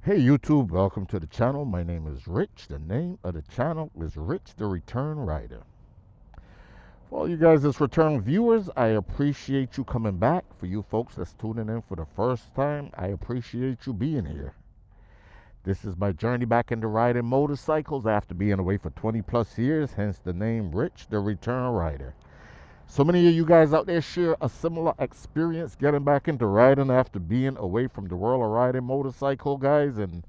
Hey YouTube, welcome to the channel. My name is Rich. The name of the channel is Rich the Return Rider. For all you guys that's return viewers, I appreciate you coming back. For you folks that's tuning in for the first time, I appreciate you being here. This is my journey back into riding motorcycles after being away for 20 plus years, hence the name Rich the Return Rider. So many of you guys out there share a similar experience getting back into riding after being away from the world of riding motorcycle, guys, and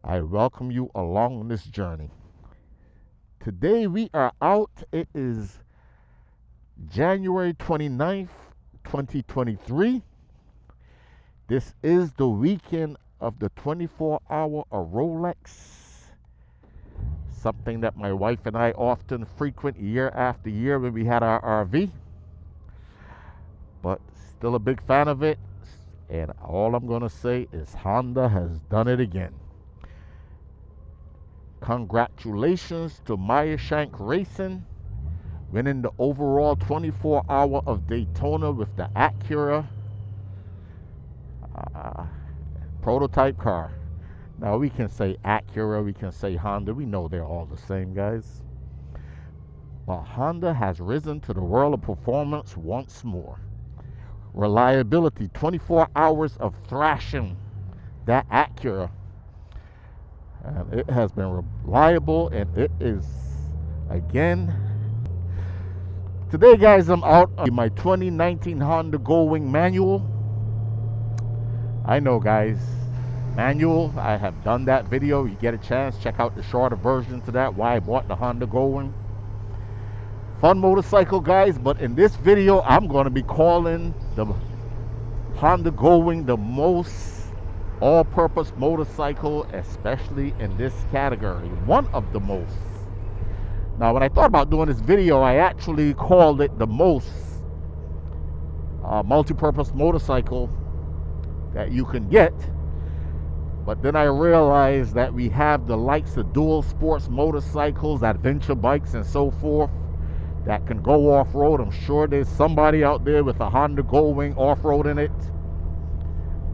I welcome you along this journey. Today we are out. It is January 29th, 2023. This is the weekend of the 24-hour of Rolex. Something that my wife and I often frequent year after year when we had our RV. But still a big fan of it. And all I'm going to say is Honda has done it again. Congratulations to Maya Shank Racing, winning the overall 24-hour of Daytona with the Acura prototype car. Now we can say Acura, we can say Honda. We know they're all the same, guys. But Honda has risen to the world of performance once more. Reliability, 24 hours of thrashing that Acura. And it has been reliable, and it is, again. Today, guys, I'm out on my 2019 Honda Goldwing manual. I know, guys. Manual, I have done that video. You get a chance, check out the shorter version to that, why I bought the Honda Goldwing. Fun motorcycle, guys, but in this video I'm going to be calling the Honda Goldwing the most all-purpose motorcycle, especially in this category, one of the most. Now when I thought about doing this video, I actually called it the most multi-purpose motorcycle that you can get. But then I realized that we have the likes of dual sports motorcycles, adventure bikes, and so forth that can go off-road. I'm sure there's somebody out there with a Honda Goldwing off-road in it.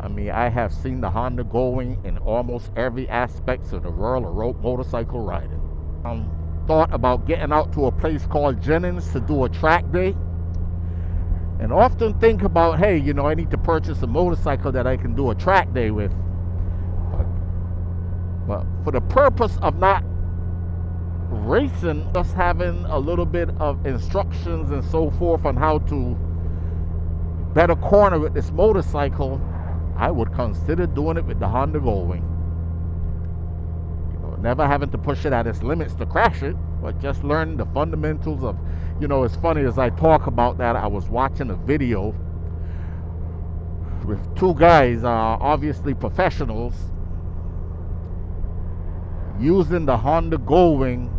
I mean, I have seen the Honda Goldwing in almost every aspect of the world of road motorcycle riding. Thought about getting out to a place called Jennings to do a track day. And often think about, hey, you know, I need to purchase a motorcycle that I can do a track day with. But for the purpose of not racing, just having a little bit of instructions and so forth on how to better corner with this motorcycle, I would consider doing it with the Honda Goldwing. You know, never having to push it at its limits to crash it, but just learning the fundamentals of, you know, it's funny as I talk about that, I was watching a video with two guys, obviously professionals, using the Honda Goldwing,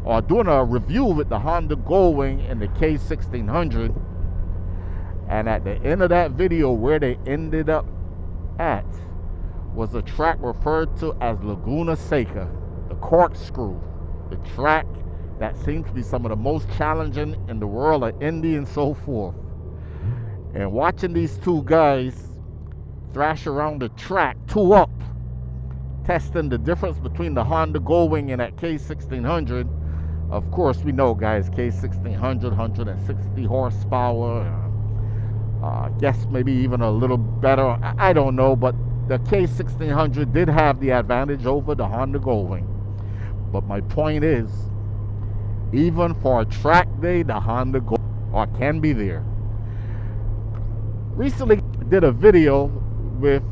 or doing a review with the Honda Goldwing and the K1600. And at the end of that video, where they ended up at was a track referred to as Laguna Seca, the corkscrew, the track that seems to be some of the most challenging in the world of Indy and so forth. And watching these two guys thrash around the track, two up, testing the difference between the Honda Goldwing and that K1600. Of course, we know, guys, K1600, 160 horsepower. I guess maybe even a little better. I don't know, but the K1600 did have the advantage over the Honda Goldwing. But my point is, even for a track day, the Honda Goldwing can be there. Recently, I did a video with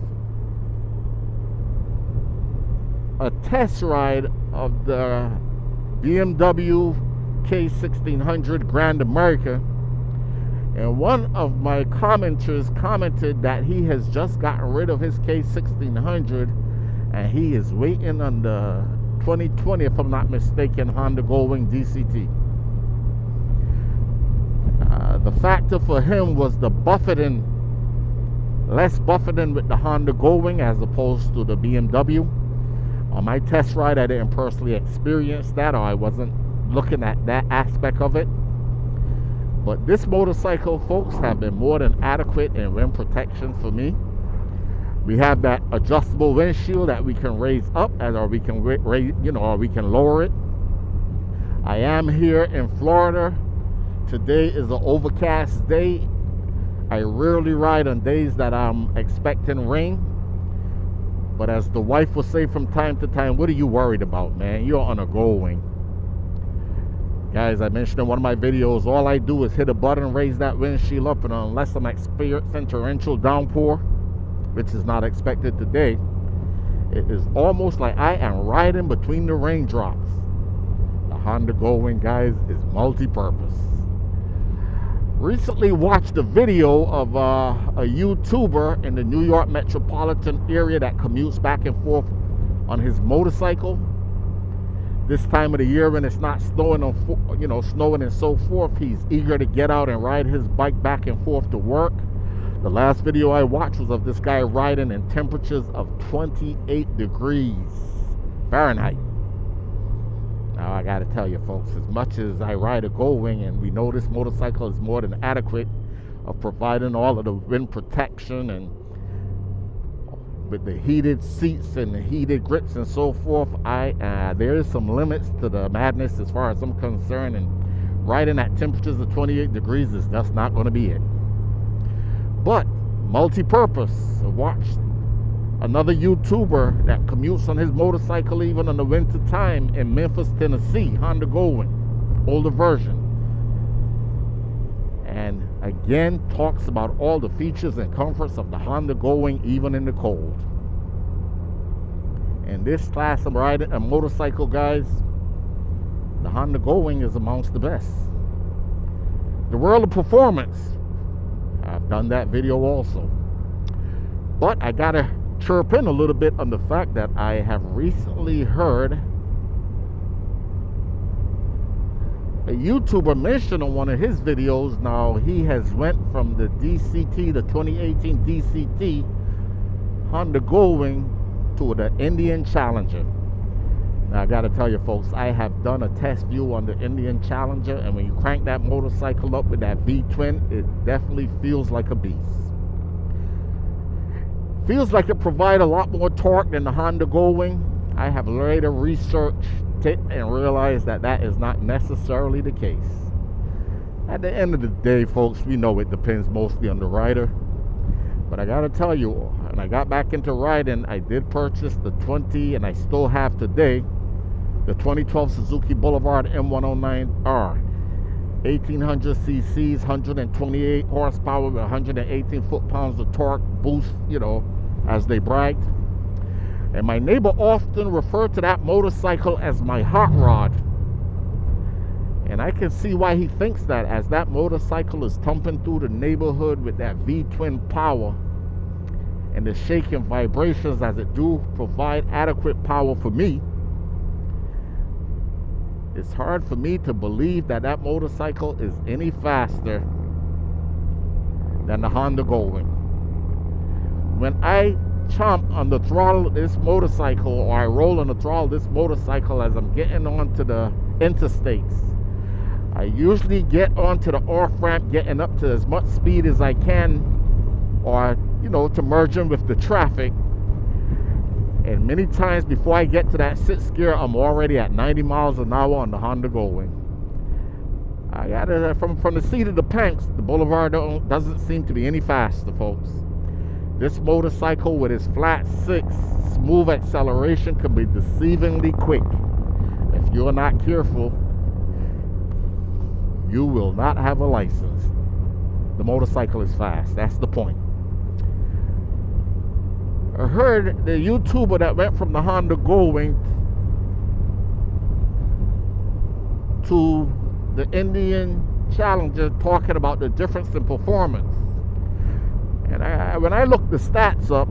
a test ride of the BMW K1600 Grand America, and one of my commenters commented that he has just gotten rid of his K1600 and he is waiting on the 2020, if I'm not mistaken, Honda Goldwing DCT. The factor for him was the buffeting, less buffeting with the Honda Goldwing as opposed to the BMW. On my test ride, I didn't personally experience that, or I wasn't looking at that aspect of it. But this motorcycle, folks, have been more than adequate in wind protection for me. We have that adjustable windshield that we can raise up, or we can raise, or we can lower it. I am here in Florida. Today is an overcast day. I rarely ride on days that I'm expecting rain. But as the wife will say from time to time, what are you worried about, man? You're on a Goldwing. Guys, I mentioned in one of my videos, all I do is hit a button, raise that windshield up, and unless I'm experiencing torrential downpour, which is not expected today, it is almost like I am riding between the raindrops. The Honda Goldwing, guys, is multi-purpose. Recently watched a video of a YouTuber in the New York metropolitan area that commutes back and forth on his motorcycle. This time of the year when it's not snowing, snowing and so forth, he's eager to get out and ride his bike back and forth to work. The last video I watched was of this guy riding in temperatures of 28 degrees Fahrenheit. Now I gotta tell you folks, as much as I ride a Goldwing, and we know this motorcycle is more than adequate of providing all of the wind protection and with the heated seats and the heated grips and so forth, there is some limits to the madness as far as I'm concerned, and riding at temperatures of 28 degrees is just not going to be it. But multi-purpose. I watched another YouTuber that commutes on his motorcycle even in the winter time in Memphis, Tennessee, Honda Goldwing, older version. And again, talks about all the features and comforts of the Honda Goldwing even in the cold. In this class of riding a motorcycle, guys, the Honda Goldwing is amongst the best. The world of performance, I've done that video also. But I gotta chirp in a little bit on the fact that I have recently heard a YouTuber mentioned on one of his videos. Now he has went from the DCT, the 2018 DCT Honda Goldwing, to the Indian Challenger. Now I gotta tell you folks, I have done a test view on the Indian Challenger, and when you crank that motorcycle up with that V-twin, it definitely feels like a beast. Feels like it provides a lot more torque than the Honda Goldwing. I have later researched it and realized that that is not necessarily the case. At the end of the day, folks, we know it depends mostly on the rider. But I gotta tell you, when I got back into riding, I did purchase the 20, and I still have today, the 2012 Suzuki Boulevard M109R. 1800 cc's, 128 horsepower with 118 foot-pounds of torque boost, as they bragged. And my neighbor often referred to that motorcycle as my hot rod. And I can see why he thinks that, as that motorcycle is thumping through the neighborhood with that V-twin power and the shaking vibrations as it do provide adequate power for me. It's hard for me to believe that that motorcycle is any faster than the Honda Goldwing. When I chomp on the throttle of this motorcycle, or I roll on the throttle of this motorcycle as I'm getting onto the interstates, I usually get onto the off-ramp, getting up to as much speed as I can, or to merge in with the traffic. And many times before I get to that 6th gear, I'm already at 90 miles an hour on the Honda Goldwing. I got it from the seat of the pants. The Boulevard doesn't seem to be any faster, folks. This motorcycle with its flat 6, smooth acceleration can be deceivingly quick. If you're not careful, you will not have a license. The motorcycle is fast. That's the point. I heard the YouTuber that went from the Honda Goldwing to the Indian Challenger talking about the difference in performance. And when I looked the stats up,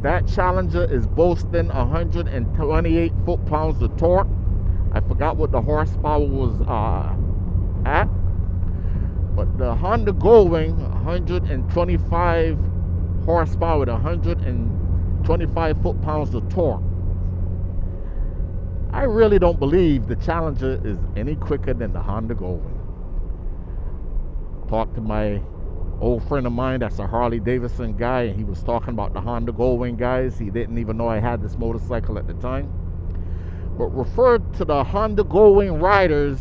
that Challenger is boasting 128 foot-pounds of torque. I forgot what the horsepower was at. But the Honda Goldwing, 125 horsepower with 125 foot-pounds of torque. I really don't believe the Challenger is any quicker than the Honda Goldwing. Talked to my Old friend of mine that's a Harley Davidson guy, and he was talking about the Honda Goldwing guys. He didn't even know I had this motorcycle at the time, but referred to the Honda Goldwing riders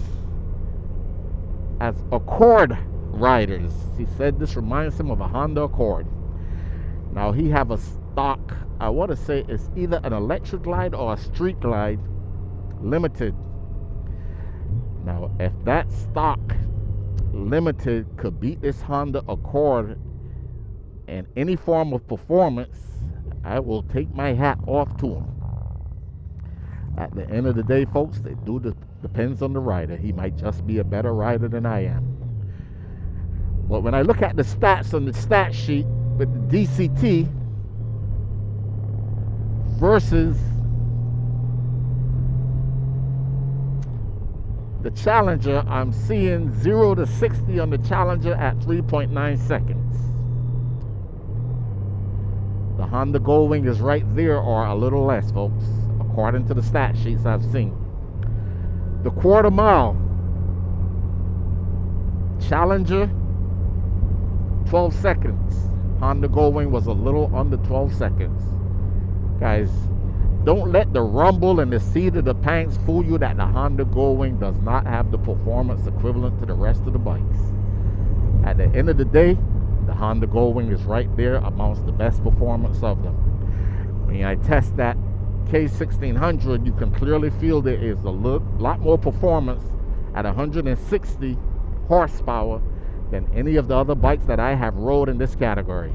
as Accord riders. He said this reminds him of a Honda Accord. Now he have a stock, I want to say it's either an electric glide or a street glide limited. Now if that stock limited could beat this Honda Accord in any form of performance, I will take my hat off to him. At the end of the day, folks, it depends on the rider. He might just be a better rider than I am. But when I look at the stats on the stat sheet with the DCT versus the Challenger, I'm seeing 0 to 60 on the Challenger at 3.9 seconds. The Honda Goldwing is right there or a little less, folks, according to the stat sheets I've seen. The quarter mile, Challenger, 12 seconds. Honda Goldwing was a little under 12 seconds. Guys, don't let the rumble and the seat of the pants fool you that the Honda Goldwing does not have the performance equivalent to the rest of the bikes. At the end of the day, the Honda Goldwing is right there amongst the best performance of them. When I test that K1600, you can clearly feel there is a lot more performance at 160 horsepower than any of the other bikes that I have rode in this category.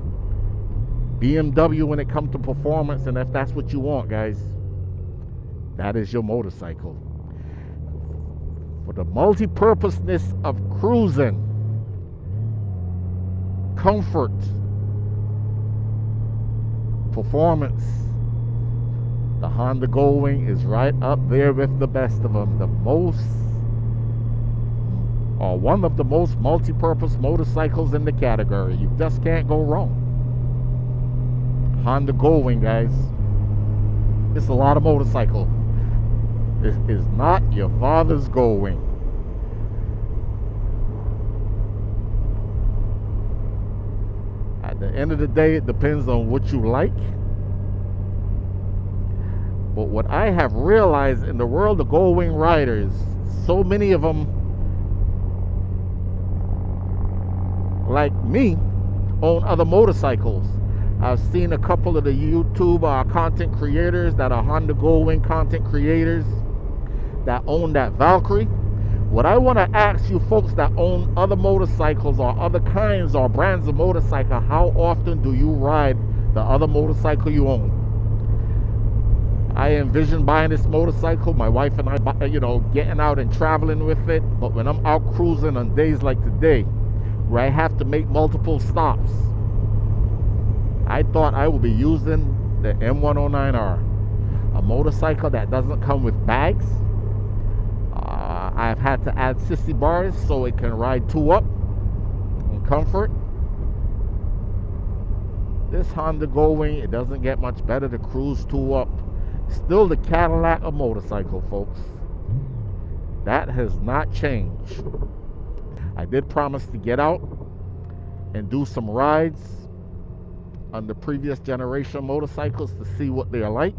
BMW, when it comes to performance, and if that's what you want, guys, that is your motorcycle. For the multi-purposeness of cruising, comfort, performance, the Honda Goldwing is right up there with the best of them. One of the most multi-purpose motorcycles in the category. You just can't go wrong. Honda Goldwing, guys. It's a lot of motorcycle. This is not your father's Goldwing. At the end of the day, it depends on what you like. But what I have realized in the world of Goldwing riders, so many of them, like me, own other motorcycles. I've seen a couple of the YouTube content creators that are Honda Goldwing content creators that own that Valkyrie. What I want to ask you folks that own other motorcycles or other kinds or brands of motorcycle, how often do you ride the other motorcycle you own? I envision buying this motorcycle, my wife and I, getting out and traveling with it. But when I'm out cruising on days like today, where I have to make multiple stops, I thought I would be using the M109R, a motorcycle that doesn't come with bags. I've had to add sissy bars so it can ride 2 up in comfort. This Honda Goldwing, it doesn't get much better to cruise 2 up. Still the Cadillac of motorcycle, folks. That has not changed. I did promise to get out and do some rides on the previous generation motorcycles to see what they're like.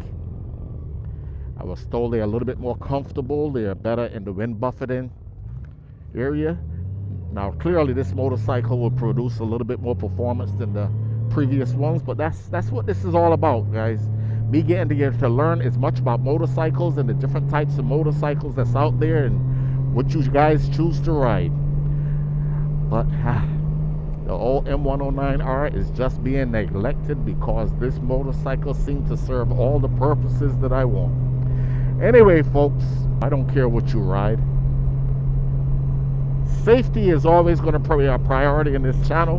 I was told they're a little bit more comfortable. They're better in the wind buffeting area. Now, clearly this motorcycle will produce a little bit more performance than the previous ones, but that's what this is all about, guys. Me getting to learn as much about motorcycles and the different types of motorcycles that's out there and what you guys choose to ride. But the old M109R is just being neglected because this motorcycle seems to serve all the purposes that I want. Anyway, folks, I don't care what you ride. Safety is always going to be a priority in this channel.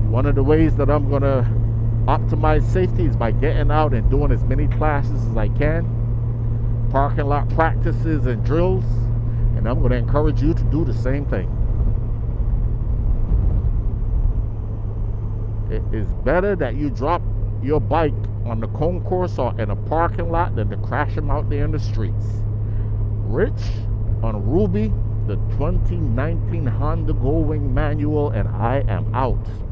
One of the ways that I'm going to optimize safety is by getting out and doing as many classes as I can, parking lot practices and drills, and I'm going to encourage you to do the same thing. It is better that you drop your bike on the concourse or in a parking lot than to crash them out there in the streets. Rich on Ruby the 2019 Honda Goldwing manual, and I am out.